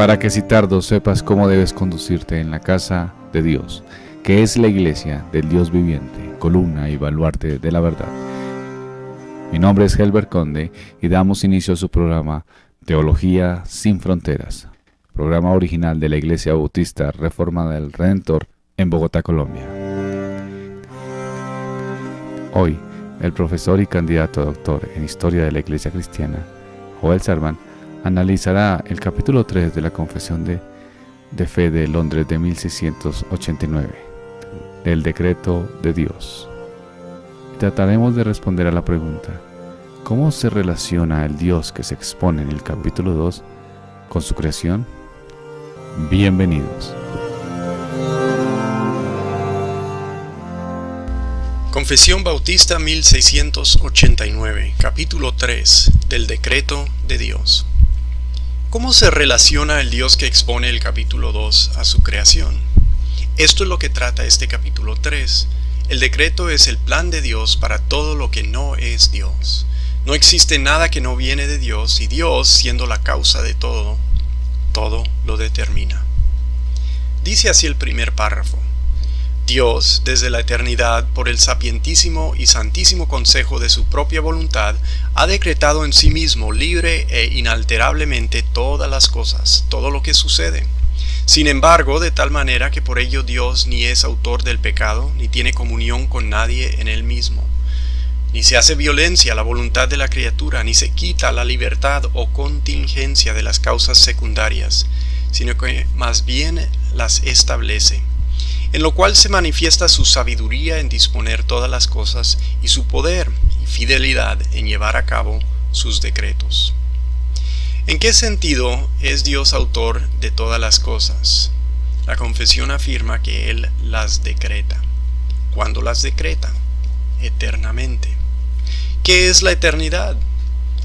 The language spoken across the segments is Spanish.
para que si tardo sepas cómo debes conducirte en la casa de Dios, que es la iglesia del Dios viviente, columna y baluarte de la verdad. Mi nombre es Helber Conde y damos inicio a su programa Teología sin Fronteras, programa original de la Iglesia Bautista Reforma del Redentor en Bogotá, Colombia. Hoy, el profesor y candidato a doctor en Historia de la Iglesia Cristiana, Joel Sarvan, analizará el capítulo 3 de la Confesión de Fe de Londres de 1689, del Decreto de Dios. Trataremos de responder a la pregunta: ¿cómo se relaciona el Dios que se expone en el capítulo 2 con su creación? Bienvenidos. Confesión Bautista 1689, capítulo 3 del Decreto de Dios. ¿Cómo se relaciona el Dios que expone el capítulo 2 a su creación? Esto es lo que trata este capítulo 3. El decreto es el plan de Dios para todo lo que no es Dios. No existe nada que no viene de Dios, y Dios, siendo la causa de todo, todo lo determina. Dice así el primer párrafo: Dios, desde la eternidad, por el sapientísimo y santísimo consejo de su propia voluntad, ha decretado en sí mismo, libre e inalterablemente, todas las cosas, todo lo que sucede. Sin embargo, de tal manera que por ello Dios ni es autor del pecado, ni tiene comunión con nadie en él mismo. Ni se hace violencia a la voluntad de la criatura, ni se quita la libertad o contingencia de las causas secundarias, sino que más bien las establece. En lo cual se manifiesta su sabiduría en disponer todas las cosas y su poder y fidelidad en llevar a cabo sus decretos. ¿En qué sentido es Dios autor de todas las cosas? La confesión afirma que Él las decreta. ¿Cuándo las decreta? Eternamente. ¿Qué es la eternidad?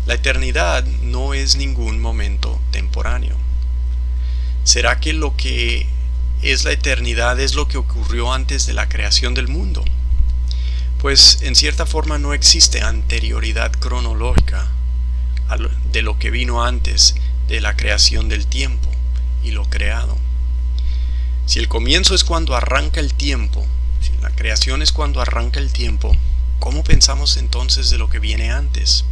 La eternidad no es ningún momento temporáneo. ¿Será que lo que es la eternidad es lo que ocurrió antes de la creación del mundo? Pues en cierta forma no existe anterioridad cronológica de lo que vino antes de la creación del tiempo y lo creado. Si el comienzo es cuando arranca el tiempo, si la creación es cuando arranca el tiempo, ¿cómo pensamos entonces de lo que viene antes?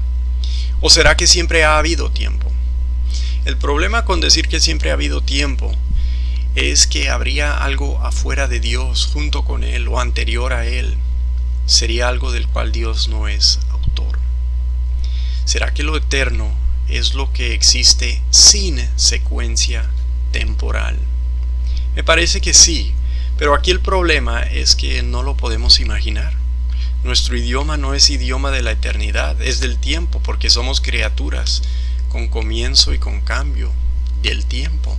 ¿O será que siempre ha habido tiempo? El problema con decir que siempre ha habido tiempo es que habría algo afuera de Dios junto con Él o anterior a Él. Sería algo del cual Dios no es autor. ¿Será que lo eterno es lo que existe sin secuencia temporal? Me parece que sí, pero aquí el problema es que no lo podemos imaginar. Nuestro idioma no es idioma de la eternidad, es del tiempo, porque somos criaturas con comienzo y con cambio del tiempo.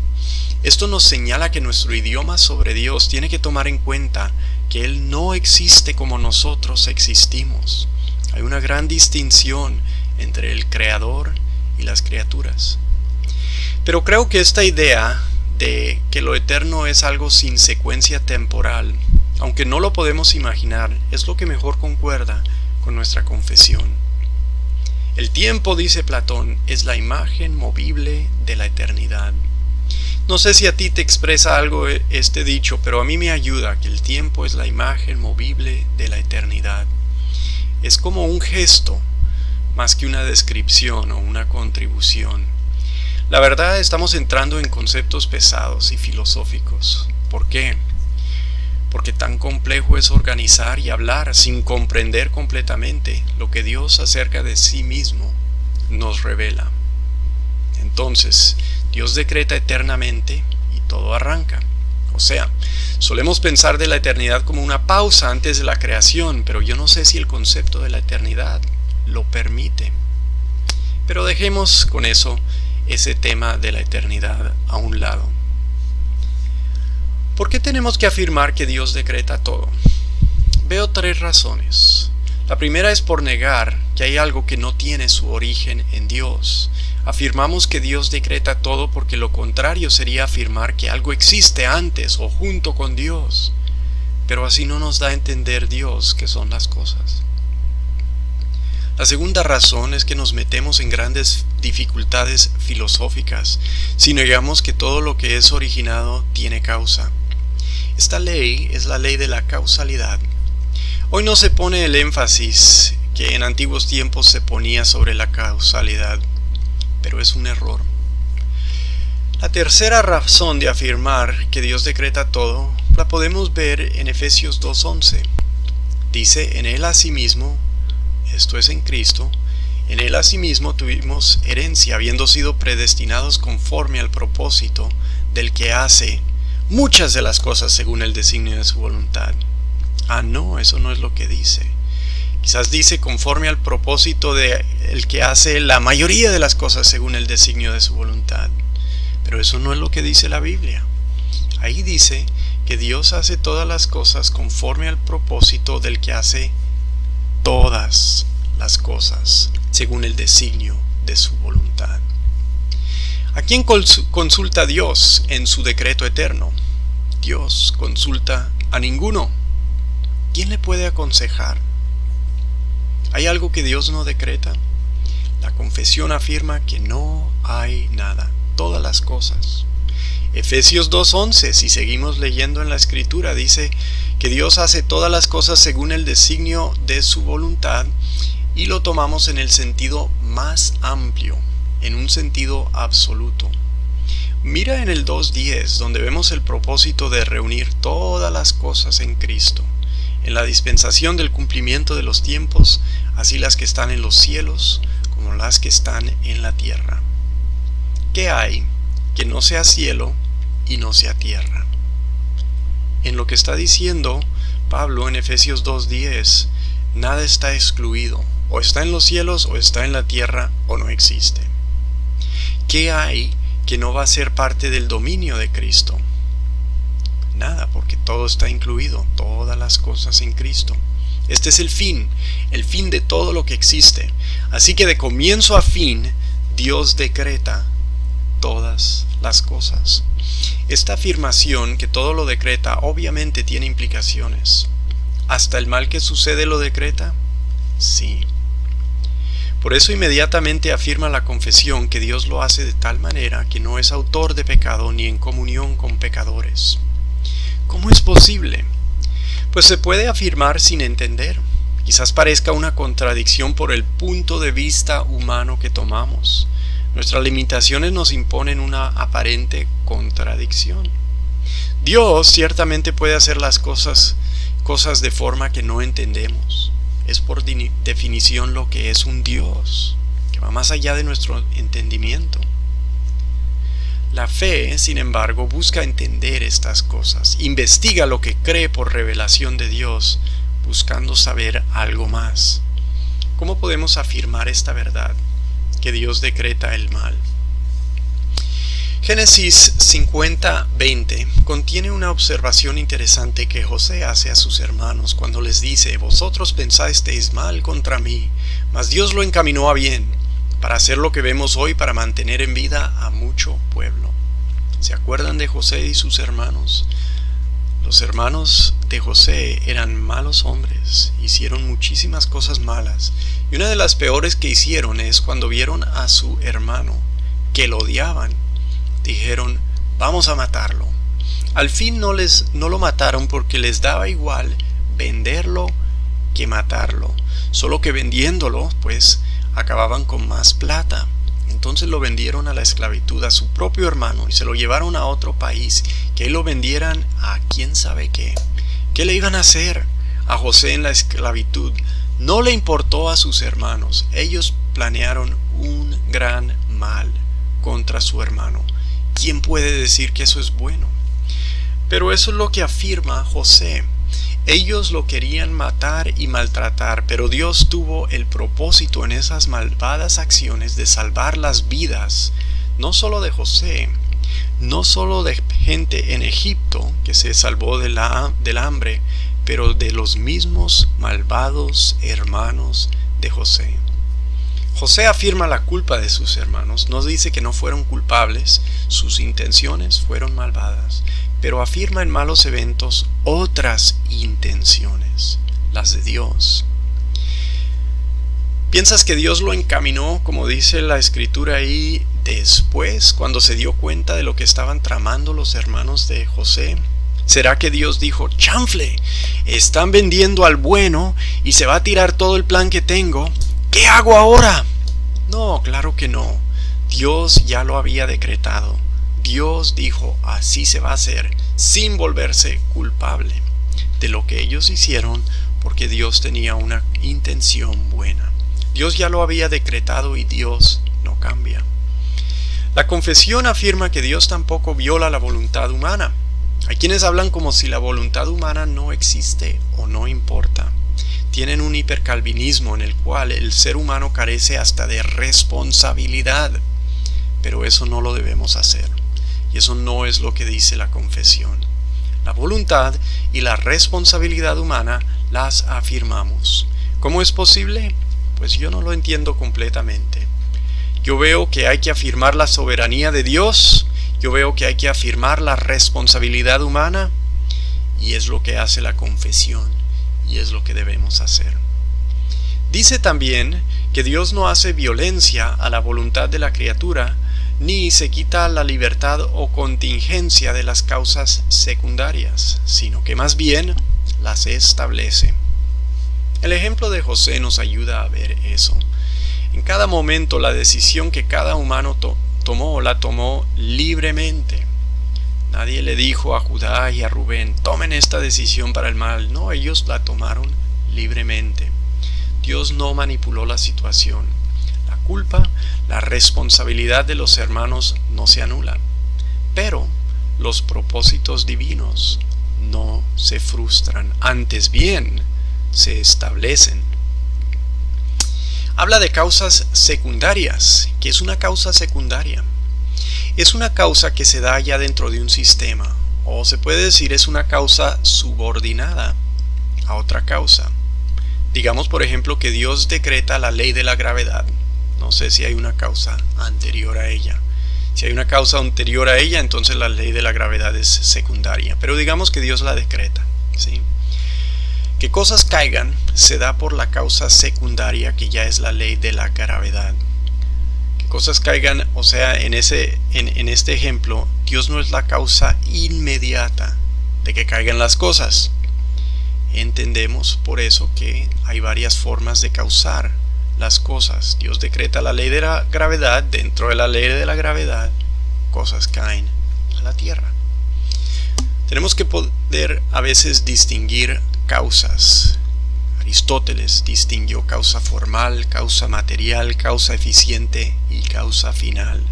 Esto nos señala que nuestro idioma sobre Dios tiene que tomar en cuenta que Él no existe como nosotros existimos. Hay una gran distinción entre el Creador y las criaturas. Pero creo que esta idea de que lo eterno es algo sin secuencia temporal, aunque no lo podemos imaginar, es lo que mejor concuerda con nuestra confesión. El tiempo, dice Platón, es la imagen movible de la eternidad. No sé si a ti te expresa algo este dicho, pero a mí me ayuda, que el tiempo es la imagen movible de la eternidad. Es como un gesto, más que una descripción o una contribución. La verdad, estamos entrando en conceptos pesados y filosóficos. ¿Por qué? Porque tan complejo es organizar y hablar sin comprender completamente lo que Dios acerca de sí mismo nos revela. Entonces, Dios decreta eternamente y todo arranca. O sea, solemos pensar de la eternidad como una pausa antes de la creación, pero yo no sé si el concepto de la eternidad lo permite. Pero dejemos con eso ese tema de la eternidad a un lado. ¿Por qué tenemos que afirmar que Dios decreta todo? Veo tres razones. La primera es por negar que hay algo que no tiene su origen en Dios. Afirmamos que Dios decreta todo porque lo contrario sería afirmar que algo existe antes o junto con Dios. Pero así no nos da a entender Dios qué son las cosas. La segunda razón es que nos metemos en grandes dificultades filosóficas si negamos que todo lo que es originado tiene causa. Esta ley es la ley de la causalidad. Hoy no se pone el énfasis que en antiguos tiempos se ponía sobre la causalidad, pero es un error. La tercera razón de afirmar que Dios decreta todo la podemos ver en Efesios 2:11. Dice, en Él asimismo, esto es en Cristo, en Él asimismo tuvimos herencia, habiendo sido predestinados conforme al propósito del que hace muchas de las cosas según el designio de su voluntad. No, eso no es lo que dice. Quizás dice conforme al propósito del que hace la mayoría de las cosas según el designio de su voluntad. Pero eso no es lo que dice la Biblia. Ahí dice que Dios hace todas las cosas conforme al propósito del que hace todas las cosas según el designio de su voluntad. ¿A quién consulta Dios en su decreto eterno? Dios consulta a ninguno. ¿Quién le puede aconsejar? ¿Hay algo que Dios no decreta? La confesión afirma que no hay nada, todas las cosas. Efesios 2:11, si seguimos leyendo en la Escritura, dice que Dios hace todas las cosas según el designio de su voluntad, y lo tomamos en el sentido más amplio, en un sentido absoluto. Mira en el 2:10, donde vemos el propósito de reunir todas las cosas en Cristo, en la dispensación del cumplimiento de los tiempos, así las que están en los cielos como las que están en la tierra. ¿Qué hay que no sea cielo y no sea tierra? En lo que está diciendo Pablo en Efesios 2:10, nada está excluido, o está en los cielos, o está en la tierra, o no existe. ¿Qué hay que no va a ser parte del dominio de Cristo? Nada, porque todo está incluido, todas las cosas en Cristo. Este es el fin de todo lo que existe. Así que de comienzo a fin, Dios decreta todas las cosas. Esta afirmación, que todo lo decreta, obviamente tiene implicaciones. ¿Hasta el mal que sucede lo decreta? Sí. Por eso inmediatamente afirma la confesión que Dios lo hace de tal manera que no es autor de pecado ni en comunión con pecadores. ¿Cómo es posible? Pues se puede afirmar sin entender. Quizás parezca una contradicción por el punto de vista humano que tomamos. Nuestras limitaciones nos imponen una aparente contradicción. Dios ciertamente puede hacer las cosas de forma que no entendemos. Es por definición lo que es un Dios, que va más allá de nuestro entendimiento. La fe, sin embargo, busca entender estas cosas, investiga lo que cree por revelación de Dios, buscando saber algo más. ¿Cómo podemos afirmar esta verdad? Que Dios decreta el mal. Génesis 50:20 contiene una observación interesante que José hace a sus hermanos cuando les dice: vosotros pensasteis mal contra mí, mas Dios lo encaminó a bien, para hacer lo que vemos hoy, para mantener en vida a mucho pueblo. ¿Se acuerdan de José y sus hermanos? Los hermanos de José eran malos hombres, hicieron muchísimas cosas malas, y una de las peores que hicieron es cuando vieron a su hermano, que lo odiaban, dijeron: vamos a matarlo. Al fin no lo mataron porque les daba igual venderlo que matarlo, solo que vendiéndolo, pues, acababan con más plata. Entonces lo vendieron a la esclavitud a su propio hermano y se lo llevaron a otro país, que ahí lo vendieran a quién sabe qué. ¿Qué le iban a hacer a José en la esclavitud? No le importó a sus hermanos. Ellos planearon un gran mal contra su hermano. ¿Quién puede decir que eso es bueno? Pero eso es lo que afirma José. Ellos lo querían matar y maltratar, pero Dios tuvo el propósito en esas malvadas acciones de salvar las vidas, no solo de José, no solo de gente en Egipto que se salvó del hambre, pero de los mismos malvados hermanos de José. José afirma la culpa de sus hermanos, no dice que no fueron culpables, sus intenciones fueron malvadas, pero afirma en malos eventos otras intenciones, las de Dios. ¿Piensas que Dios lo encaminó, como dice la escritura ahí, después, cuando se dio cuenta de lo que estaban tramando los hermanos de José? ¿Será que Dios dijo, chanfle, están vendiendo al bueno y se va a tirar todo el plan que tengo? ¿Qué hago ahora? No, claro que no. Dios ya lo había decretado. Dios dijo, así se va a hacer, sin volverse culpable de lo que ellos hicieron, porque Dios tenía una intención buena. Dios ya lo había decretado y Dios no cambia. La confesión afirma que Dios tampoco viola la voluntad humana. Hay quienes hablan como si la voluntad humana no existe o no importa. Tienen un hipercalvinismo en el cual el ser humano carece hasta de responsabilidad. Pero eso no lo debemos hacer. Y eso no es lo que dice la confesión. La voluntad y la responsabilidad humana las afirmamos. ¿Cómo es posible? Pues yo no lo entiendo completamente. Yo veo que hay que afirmar la soberanía de Dios. Yo veo que hay que afirmar la responsabilidad humana. Y es lo que hace la confesión. Y es lo que debemos hacer. Dice también que Dios no hace violencia a la voluntad de la criatura, ni se quita la libertad o contingencia de las causas secundarias, sino que más bien las establece. El ejemplo de José nos ayuda a ver eso. En cada momento la decisión que cada humano tomó, la tomó libremente. Nadie le dijo a Judá y a Rubén, tomen esta decisión para el mal. No, ellos la tomaron libremente. Dios no manipuló la situación. La culpa, la responsabilidad de los hermanos no se anulan. Pero los propósitos divinos no se frustran, antes bien se establecen. Habla de causas secundarias. ¿Qué es una causa secundaria? Es una causa que se da ya dentro de un sistema, o se puede decir es una causa subordinada a otra causa. Digamos, por ejemplo, que Dios decreta la ley de la gravedad. No sé si hay una causa anterior a ella. Si hay una causa anterior a ella, entonces la ley de la gravedad es secundaria. Pero digamos que Dios la decreta, ¿sí? Que cosas caigan se da por la causa secundaria, que ya es la ley de la gravedad. Que cosas caigan, o sea, en este ejemplo, Dios no es la causa inmediata de que caigan las cosas. Entendemos por eso que hay varias formas de causar las cosas. Dios decreta la ley de la gravedad, dentro de la ley de la gravedad, cosas caen a la tierra. Tenemos que poder a veces distinguir causas. Aristóteles distinguió causa formal, causa material, causa eficiente y causa final.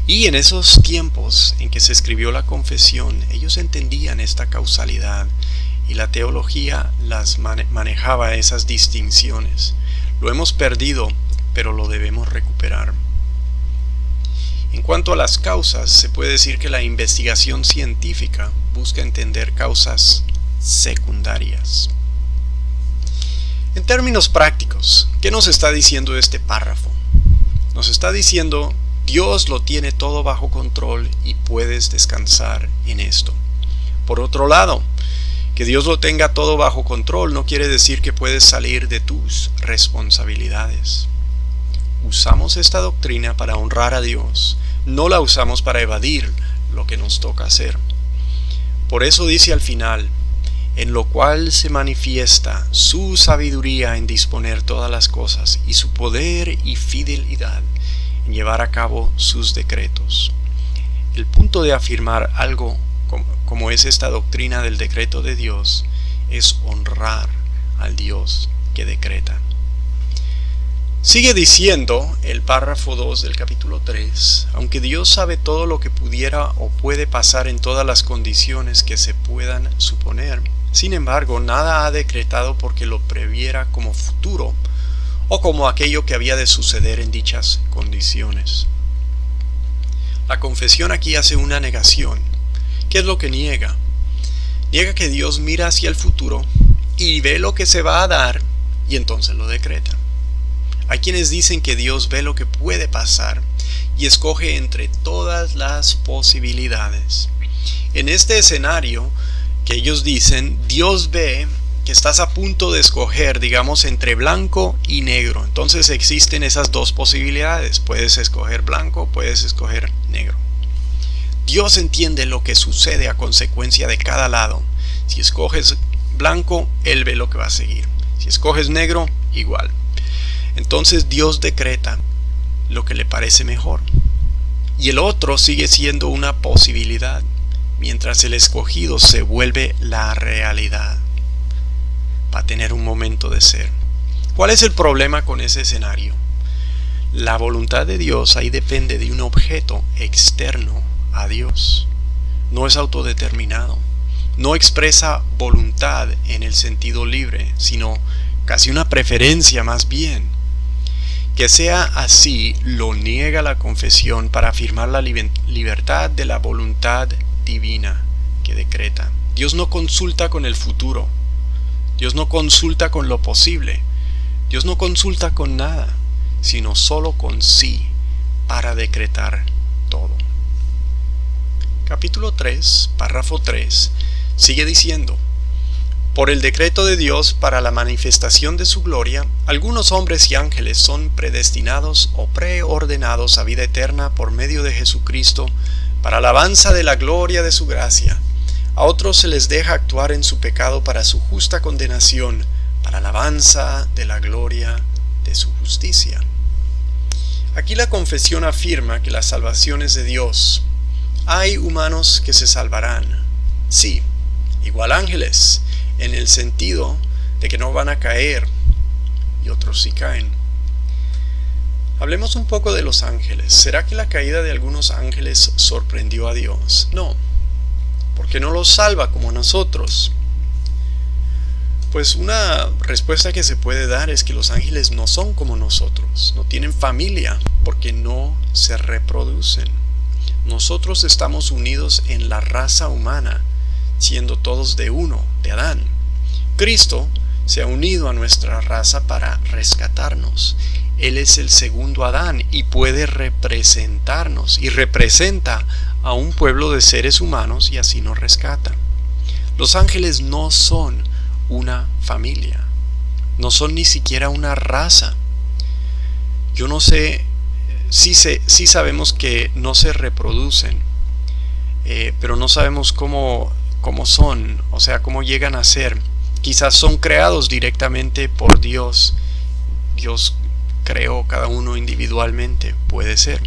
Y en esos tiempos en que se escribió la confesión, ellos entendían esta causalidad y la teología las manejaba esas distinciones. Lo hemos perdido, pero lo debemos recuperar. En cuanto a las causas, se puede decir que la investigación científica busca entender causas secundarias. En términos prácticos, ¿qué nos está diciendo este párrafo? Nos está diciendo, Dios lo tiene todo bajo control y puedes descansar en esto. Por otro lado, que Dios lo tenga todo bajo control no quiere decir que puedes salir de tus responsabilidades. Usamos esta doctrina para honrar a Dios, no la usamos para evadir lo que nos toca hacer. Por eso dice al final, en lo cual se manifiesta su sabiduría en disponer todas las cosas y su poder y fidelidad en llevar a cabo sus decretos. El punto de afirmar algo como es esta doctrina del decreto de Dios es honrar al Dios que decreta. Sigue diciendo el párrafo 2 del capítulo 3, aunque Dios sabe todo lo que pudiera o puede pasar en todas las condiciones que se puedan suponer, sin embargo, nada ha decretado porque lo previera como futuro o como aquello que había de suceder en dichas condiciones. La confesión aquí hace una negación. ¿Qué es lo que niega? Niega que Dios mira hacia el futuro y ve lo que se va a dar y entonces lo decreta. Hay quienes dicen que Dios ve lo que puede pasar y escoge entre todas las posibilidades. En este escenario que ellos dicen, Dios ve que estás a punto de escoger, digamos, entre blanco y negro. Entonces existen esas dos posibilidades. Puedes escoger blanco, puedes escoger negro. Dios entiende lo que sucede a consecuencia de cada lado. Si escoges blanco, Él ve lo que va a seguir. Si escoges negro, igual. Entonces Dios decreta lo que le parece mejor. Y el otro sigue siendo una posibilidad, mientras el escogido se vuelve la realidad. Va a tener un momento de ser. ¿Cuál es el problema con ese escenario? La voluntad de Dios ahí depende de un objeto externo a Dios. No es autodeterminado. No expresa voluntad en el sentido libre, sino casi una preferencia más bien. Que sea así lo niega la confesión para afirmar la libertad de la voluntad divina que decreta. Dios no consulta con el futuro. Dios no consulta con lo posible. Dios no consulta con nada, sino solo con sí para decretar todo. Capítulo 3, párrafo 3, sigue diciendo: por el decreto de Dios para la manifestación de su gloria, algunos hombres y ángeles son predestinados o preordenados a vida eterna por medio de Jesucristo para alabanza de la gloria de su gracia. A otros se les deja actuar en su pecado para su justa condenación, para alabanza de la gloria de su justicia. Aquí la confesión afirma que la salvación es de Dios. Hay humanos que se salvarán, sí, igual ángeles, en el sentido de que no van a caer, y otros sí caen. Hablemos un poco de los ángeles. ¿Será que la caída de algunos ángeles sorprendió a Dios? No, porque no los salva como nosotros. Pues una respuesta que se puede dar es que los ángeles no son como nosotros, no tienen familia, porque no se reproducen. Nosotros estamos unidos en la raza humana, siendo todos de uno, de Adán. Cristo se ha unido a nuestra raza para rescatarnos. Él es el segundo Adán y puede representarnos, y representa a un pueblo de seres humanos y así nos rescata. Los ángeles no son una familia, no son ni siquiera una raza. Yo no sé, sí sabemos que no se reproducen, pero no sabemos cómo son, o sea, cómo llegan a ser. Quizás son creados directamente por Dios. Dios creó cada uno individualmente, puede ser.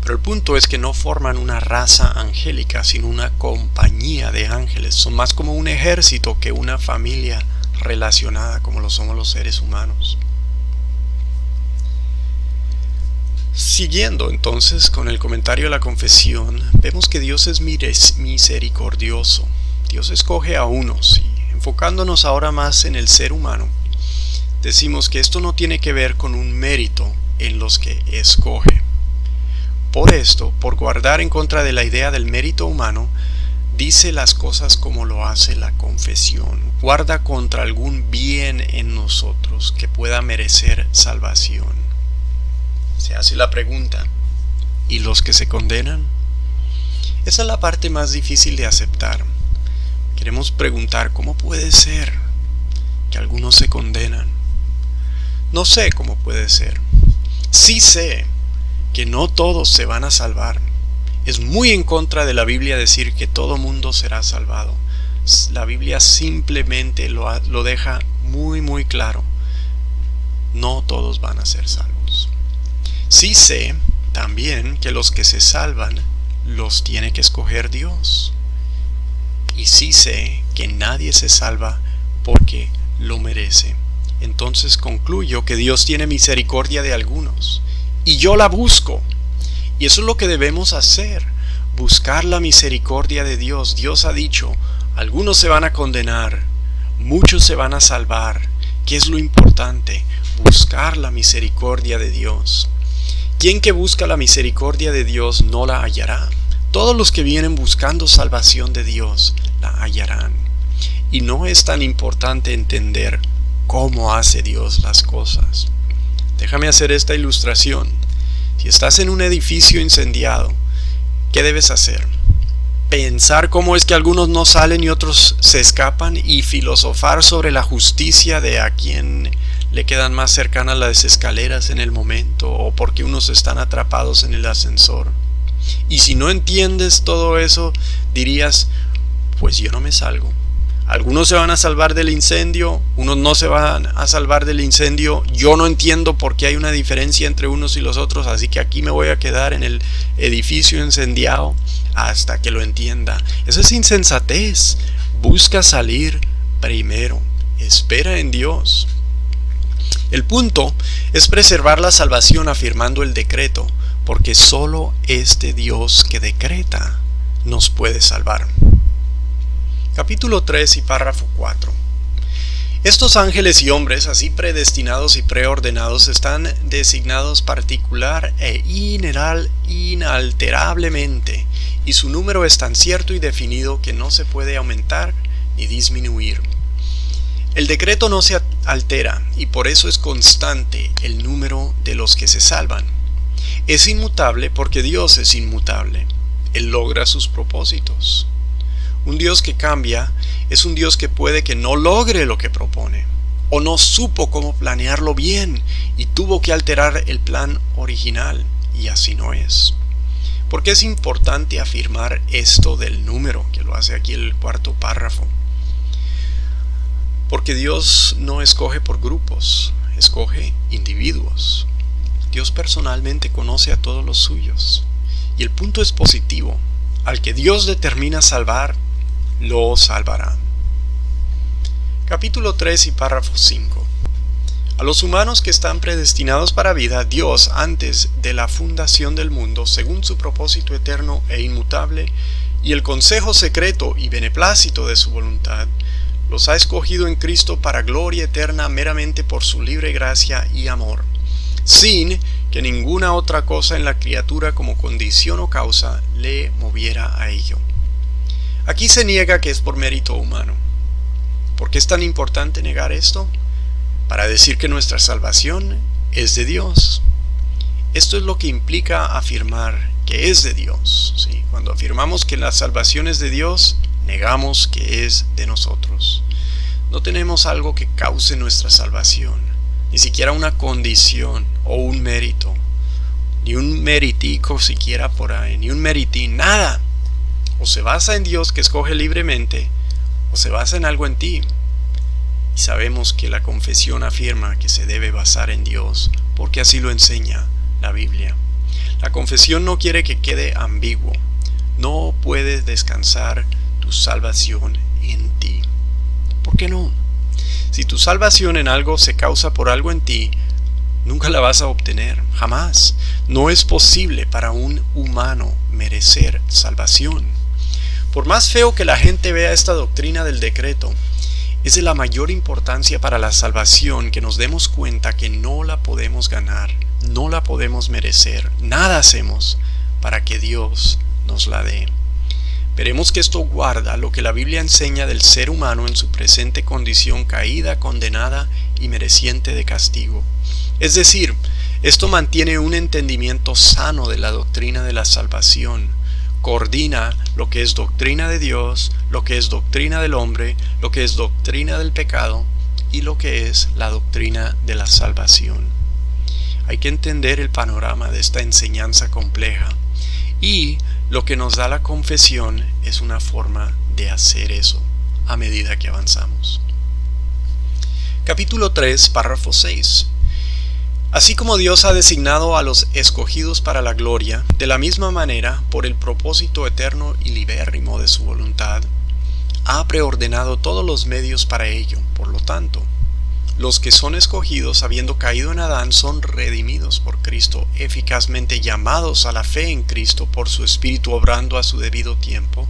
Pero el punto es que no forman una raza angélica, sino una compañía de ángeles. Son más como un ejército que una familia relacionada como lo somos los seres humanos. Siguiendo entonces con el comentario de la confesión, vemos que Dios es misericordioso. Dios escoge a unos, y enfocándonos ahora más en el ser humano, decimos que esto no tiene que ver con un mérito en los que escoge. Por esto, por guardar en contra de la idea del mérito humano, dice las cosas como lo hace la confesión. Guarda contra algún bien en nosotros que pueda merecer salvación. Se hace la pregunta: ¿y los que se condenan? Esa es la parte más difícil de aceptar. Queremos preguntar: ¿cómo puede ser que algunos se condenan? No sé cómo puede ser. Sí sé que no todos se van a salvar. Es muy en contra de la Biblia decir que todo mundo será salvado. La Biblia simplemente lo deja muy claro. No todos van a ser salvos. Sí sé también que los que se salvan los tiene que escoger Dios. Y sí sé que nadie se salva porque lo merece. Entonces concluyo que Dios tiene misericordia de algunos. Y yo la busco. Y eso es lo que debemos hacer. Buscar la misericordia de Dios. Dios ha dicho: algunos se van a condenar, muchos se van a salvar. ¿Qué es lo importante? Buscar la misericordia de Dios. Quien que busca la misericordia de Dios no la hallará. Todos los que vienen buscando salvación de Dios la hallarán. Y no es tan importante entender cómo hace Dios las cosas. Déjame hacer esta ilustración. Si estás en un edificio incendiado, ¿qué debes hacer? pensar cómo es que algunos no salen y otros se escapan y filosofar sobre la justicia de a quien le quedan más cercanas las escaleras en el momento o porque unos están atrapados en el ascensor. Y si no entiendes todo eso, dirías, pues yo no me salgo. Algunos se van a salvar del incendio, unos no se van a salvar del incendio. Yo no entiendo por qué hay una diferencia entre unos y los otros, así que aquí me voy a quedar en el edificio incendiado hasta que lo entienda. Eso es insensatez. Busca salir primero. Espera en Dios. El punto es preservar la salvación afirmando el decreto, porque solo este Dios que decreta nos puede salvar. Capítulo 3 y párrafo 4. Estos ángeles y hombres, así predestinados y preordenados, están designados particular e inalterablemente, y su número es tan cierto y definido que no se puede aumentar ni disminuir. El decreto no se altera, y por eso es constante el número de los que se salvan. Es inmutable porque Dios es inmutable. Él logra sus propósitos. Un Dios que cambia es un Dios que puede que no logre lo que propone, o no supo cómo planearlo bien y tuvo que alterar el plan original, y así no es. ¿Por qué es importante afirmar esto del número, que lo hace aquí el cuarto párrafo? Porque Dios no escoge por grupos, escoge individuos. Dios personalmente conoce a todos los suyos. Y el punto es positivo. Al que Dios determina salvar, lo salvará. Capítulo 3 y párrafo 5. A los humanos que están predestinados para vida, Dios, antes de la fundación del mundo, según su propósito eterno e inmutable, y el consejo secreto y beneplácito de su voluntad, los ha escogido en Cristo para gloria eterna meramente por su libre gracia y amor, sin que ninguna otra cosa en la criatura como condición o causa le moviera a ello. Aquí se niega que es por mérito humano. ¿Por qué es tan importante negar esto? Para decir que nuestra salvación es de Dios. Esto es lo que implica afirmar que es de Dios, ¿sí? Cuando afirmamos que la salvación es de Dios, negamos que es de nosotros. No tenemos algo que cause nuestra salvación, ni siquiera una condición o un mérito, ni un meritico siquiera por ahí, ni un meritín, nada. O se basa en Dios que escoge libremente, o se basa en algo en ti. Y sabemos que la confesión afirma que se debe basar en Dios, porque así lo enseña la Biblia. La confesión no quiere que quede ambiguo. No puedes descansar tu salvación en ti. ¿Por qué no? Si tu salvación en algo se causa por algo en ti, nunca la vas a obtener, jamás. No es posible para un humano merecer salvación. Por más feo que la gente vea esta doctrina del decreto, es de la mayor importancia para la salvación que nos demos cuenta que no la podemos ganar, no la podemos merecer, nada hacemos para que Dios nos la dé. Veremos que esto guarda lo que la Biblia enseña del ser humano en su presente condición caída, condenada y mereciente de castigo. Es decir, esto mantiene un entendimiento sano de la doctrina de la salvación, coordina lo que es doctrina de Dios, lo que es doctrina del hombre, lo que es doctrina del pecado y lo que es la doctrina de la salvación. Hay que entender el panorama de esta enseñanza compleja, y lo que nos da la confesión es una forma de hacer eso a medida que avanzamos. Capítulo 3, párrafo 6. Así como Dios ha designado a los escogidos para la gloria, de la misma manera, por el propósito eterno y libérrimo de su voluntad, ha preordenado todos los medios para ello. Por lo tanto, los que son escogidos, habiendo caído en Adán, son redimidos por Cristo, eficazmente llamados a la fe en Cristo por su Espíritu obrando a su debido tiempo,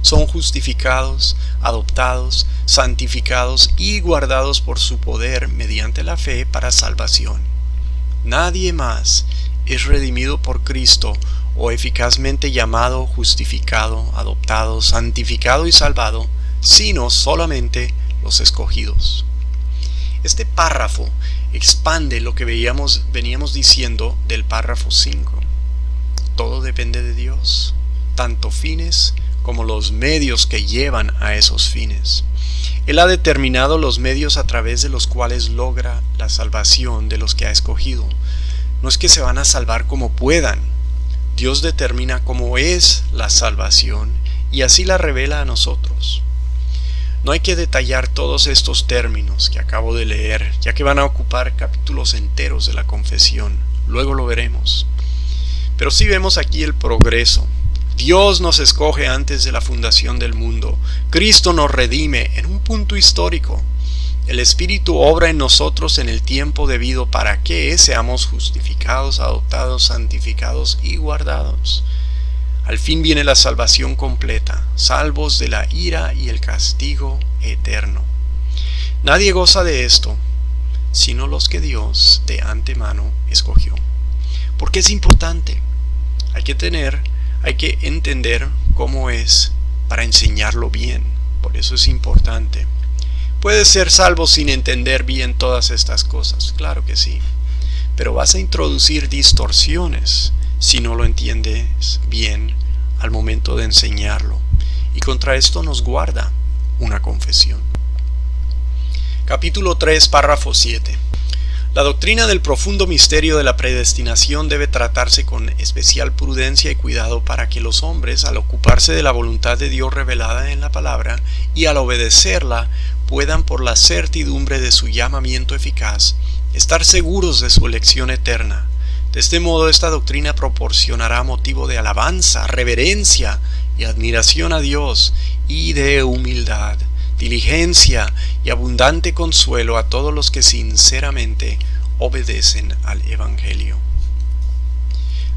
son justificados, adoptados, santificados y guardados por su poder mediante la fe para salvación. Nadie más es redimido por Cristo o eficazmente llamado, justificado, adoptado, santificado y salvado, sino solamente los escogidos. Este párrafo expande lo que veníamos diciendo del párrafo 5. Todo depende de Dios, tanto fines como los medios que llevan a esos fines. Él ha determinado los medios a través de los cuales logra la salvación de los que ha escogido. No es que se van a salvar como puedan. Dios determina cómo es la salvación y así la revela a nosotros. No hay que detallar todos estos términos que acabo de leer, ya que van a ocupar capítulos enteros de la confesión. Luego lo veremos. Pero sí vemos aquí el progreso. Dios nos escoge antes de la fundación del mundo. Cristo nos redime en un punto histórico. El Espíritu obra en nosotros en el tiempo debido para que seamos justificados, adoptados, santificados y guardados. Al fin viene la salvación completa, salvos de la ira y el castigo eterno. Nadie goza de esto, sino los que Dios de antemano escogió. ¿Por qué es importante? Hay que entender cómo es para enseñarlo bien. Por eso es importante. ¿Puedes ser salvo sin entender bien todas estas cosas? Claro que sí. Pero vas a introducir distorsiones si no lo entiendes bien al momento de enseñarlo. Y contra esto nos guarda una confesión. Capítulo 3, párrafo 7. La doctrina del profundo misterio de la predestinación debe tratarse con especial prudencia y cuidado para que los hombres, al ocuparse de la voluntad de Dios revelada en la palabra y al obedecerla, puedan por la certidumbre de su llamamiento eficaz, estar seguros de su elección eterna. De este modo, esta doctrina proporcionará motivo de alabanza, reverencia y admiración a Dios y de humildad, diligencia y abundante consuelo a todos los que sinceramente obedecen al Evangelio.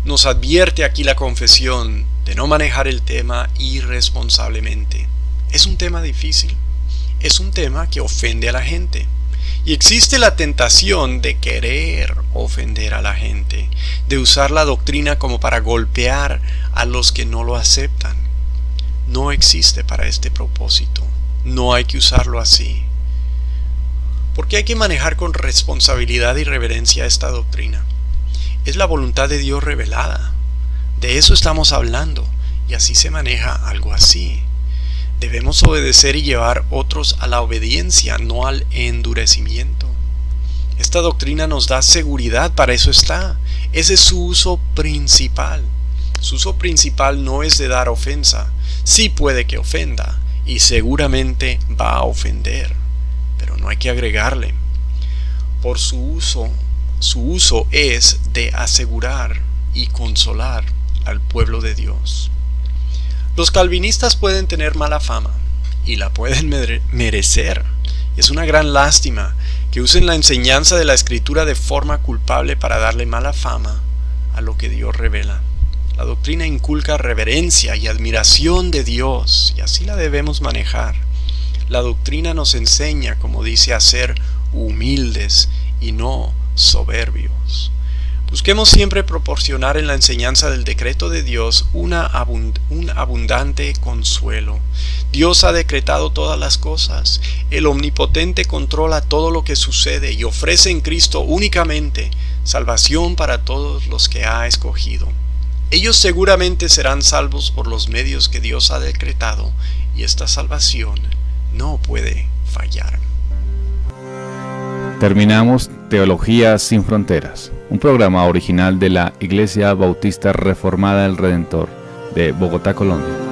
Nos advierte aquí la confesión de no manejar el tema irresponsablemente. Es un tema difícil, es un tema que ofende a la gente. Y existe la tentación de querer ofender a la gente, de usar la doctrina como para golpear a los que no lo aceptan. No existe para este propósito. No hay que usarlo así. Porque hay que manejar con responsabilidad y reverencia esta doctrina. Es la voluntad de Dios revelada. De eso estamos hablando. Y así se maneja algo así. Debemos obedecer y llevar otros a la obediencia, no al endurecimiento. Esta doctrina nos da seguridad, para eso está. Ese es su uso principal. Su uso principal no es de dar ofensa. Sí puede que ofenda, y seguramente va a ofender, pero no hay que agregarle. Por su uso es de asegurar y consolar al pueblo de Dios. Los calvinistas pueden tener mala fama y la pueden merecer. Es una gran lástima que usen la enseñanza de la Escritura de forma culpable para darle mala fama a lo que Dios revela. La doctrina inculca reverencia y admiración de Dios, y así la debemos manejar. La doctrina nos enseña, como dice, a ser humildes y no soberbios. Busquemos siempre proporcionar en la enseñanza del decreto de Dios un abundante consuelo. Dios ha decretado todas las cosas. El Omnipotente controla todo lo que sucede y ofrece en Cristo únicamente salvación para todos los que ha escogido. Ellos seguramente serán salvos por los medios que Dios ha decretado, y esta salvación no puede fallar. Terminamos Teología sin Fronteras, un programa original de la Iglesia Bautista Reformada del Redentor de Bogotá, Colombia.